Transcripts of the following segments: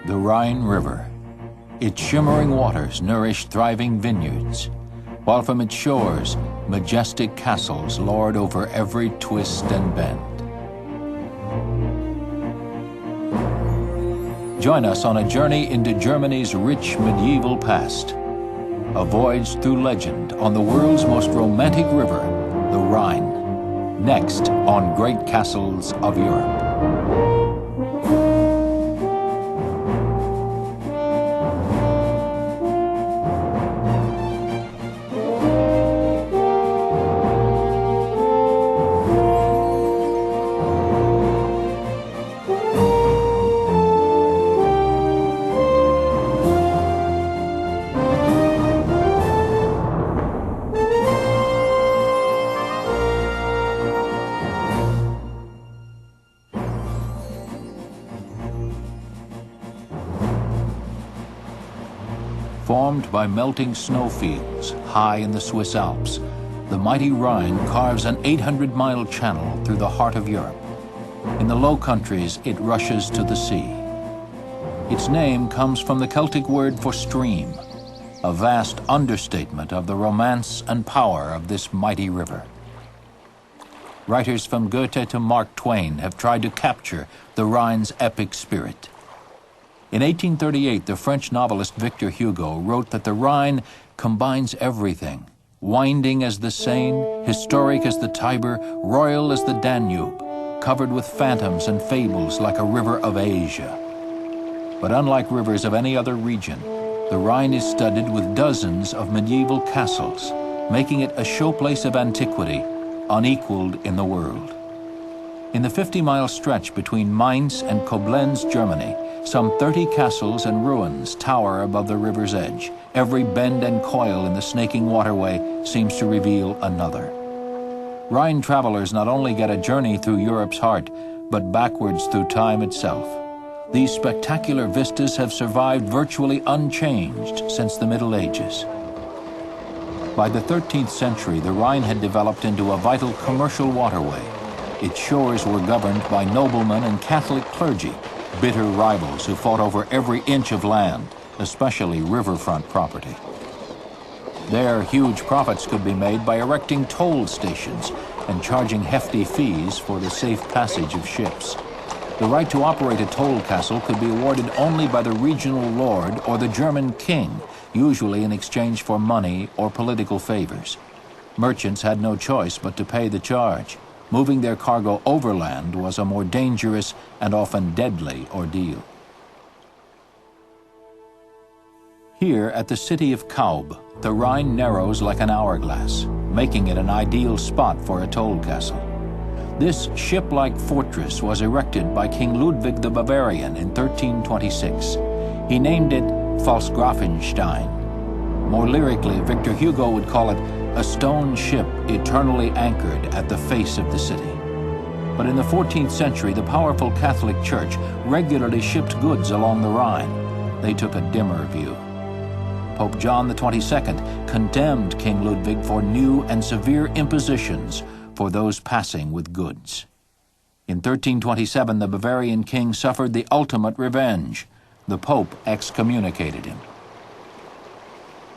The Rhine River. Its shimmering waters nourish thriving vineyards, while from its shores, majestic castles lord over every twist and bend. Join us on a journey into Germany's rich medieval past. A voyage through legend on the world's most romantic river, the Rhine. Next on Great Castles of Europe. Formed by melting snowfields high in the Swiss Alps, the mighty Rhine carves an 800-mile channel through the heart of Europe. In the Low Countries, it rushes to the sea. Its name comes from the Celtic word for stream, a vast understatement of the romance and power of this mighty river. Writers from Goethe to Mark Twain have tried to capture the Rhine's epic spirit. In 1838, the French novelist Victor Hugo wrote that the Rhine combines everything, winding as the Seine, historic as the Tiber, royal as the Danube, covered with phantoms and fables like a river of Asia. But unlike rivers of any other region, the Rhine is studded with dozens of medieval castles, making it a showplace of antiquity, unequaled in the world. In the 50-mile stretch between Mainz and Koblenz, Germany, some 30 castles and ruins tower above the river's edge. Every bend and coil in the snaking waterway seems to reveal another. Rhine travelers not only get a journey through Europe's heart, but backwards through time itself. These spectacular vistas have survived virtually unchanged since the Middle Ages. By the 13th century, the Rhine had developed into a vital commercial waterway. Its shores were governed by noblemen and Catholic clergy, bitter rivals who fought over every inch of land, especially riverfront property. There, huge profits could be made by erecting toll stations and charging hefty fees for the safe passage of ships. The right to operate a toll castle could be awarded only by the regional lord or the German king, usually in exchange for money or political favors. Merchants had no choice but to pay the charge. Moving their cargo overland was a more dangerous and often deadly ordeal. Here at the city of Kaub, the Rhine narrows like an hourglass, making it an ideal spot for a toll castle. This ship-like fortress was erected by King Ludwig the Bavarian in 1326. He named it Pfalzgrafenstein. More lyrically, Victor Hugo would call it a stone ship eternally anchored at the face of the city. But in the 14th century, the powerful Catholic Church regularly shipped goods along the Rhine. They took a dimmer view. Pope John XXII condemned King Ludwig for new and severe impositions for those passing with goods. In 1327, the Bavarian king suffered the ultimate revenge. The Pope excommunicated him.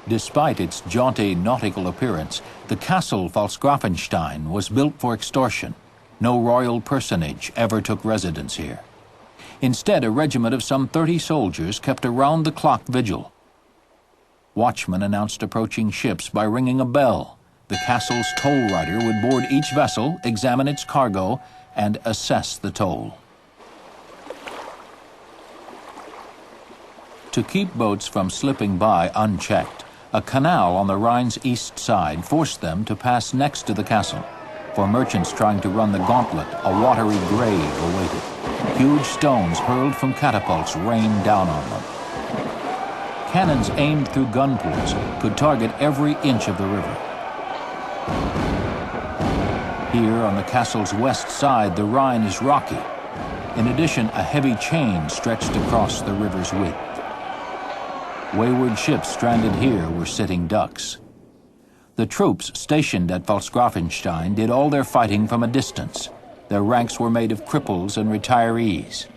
Despite its jaunty nautical appearance, the castle Pfalzgrafenstein was built for extortion. No royal personage ever took residence here. Instead, a regiment of some 30 soldiers kept a round-the-clock vigil. Watchmen announced approaching ships by ringing a bell. The castle's toll rider would board each vessel, examine its cargo, and assess the toll. To keep boats from slipping by unchecked, a canal on the Rhine's east side forced them to pass next to the castle. For merchants trying to run the gauntlet, a watery grave awaited. Huge stones hurled from catapults rained down on them. Cannons aimed through gun ports could target every inch of the river. Here on the castle's west side, the Rhine is rocky. In addition, a heavy chain stretched across the river's width. Wayward ships stranded here were sitting ducks. The troops stationed at Pfalzgrafenstein did all their fighting from a distance. Their ranks were made of cripples and retirees.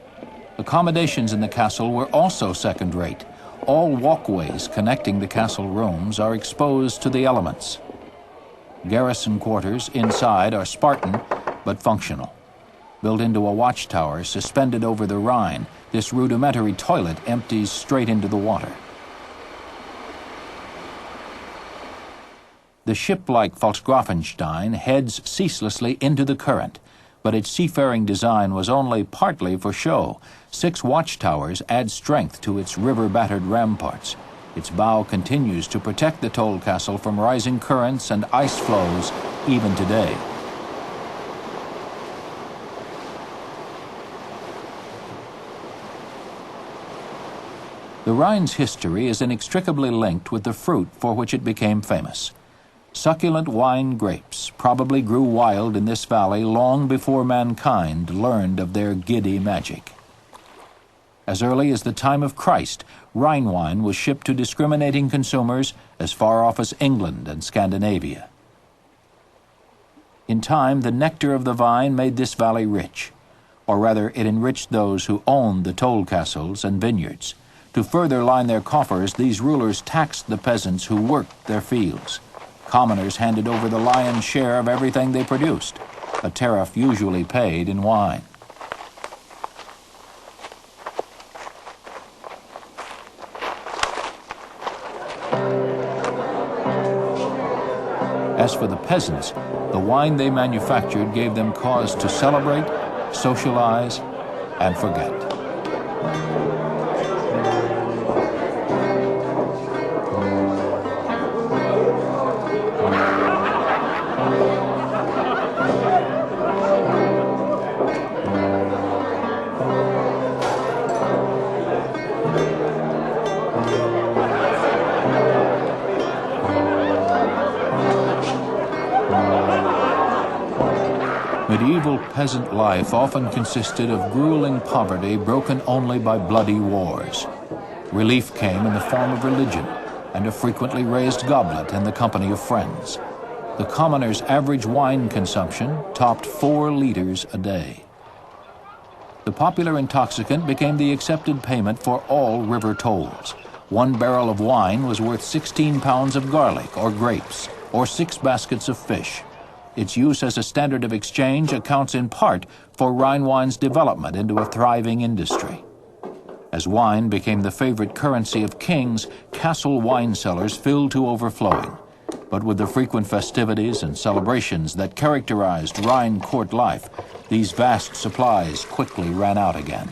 Accommodations in the castle were also second-rate. All walkways connecting the castle rooms are exposed to the elements. Garrison quarters inside are Spartan but functional. Built into a watchtower suspended over the Rhine, this rudimentary toilet empties straight into the water. The ship-like Volksgrafenstein heads ceaselessly into the current, but its seafaring design was only partly for show. 6 watchtowers add strength to its river-battered ramparts. Its bow continues to protect the toll castle from rising currents and ice flows even today. The Rhine's history is inextricably linked with the fruit for which it became famous. Succulent wine grapes probably grew wild in this valley long before mankind learned of their giddy magic. As early as the time of Christ, Rhine wine was shipped to discriminating consumers as far off as England and Scandinavia. In time, the nectar of the vine made this valley rich, or rather it enriched those who owned the toll castles and vineyards. To further line their coffers, these rulers taxed the peasants who worked their fields. Commoners handed over the lion's share of everything they produced, a tariff usually paid in wine. As for the peasants, the wine they manufactured gave them cause to celebrate, socialize, and forget. Medieval peasant life often consisted of grueling poverty broken only by bloody wars. Relief came in the form of religion and a frequently raised goblet in the company of friends. The commoner's average wine consumption topped 4 liters a day. The popular intoxicant became the accepted payment for all river tolls. 1 barrel of wine was worth 16 pounds of garlic or grapes, or 6 baskets of fish. Its use as a standard of exchange accounts in part for Rhine wine's development into a thriving industry. As wine became the favorite currency of kings, castle wine cellars filled to overflowing. But with the frequent festivities and celebrations that characterized Rhine court life, these vast supplies quickly ran out again.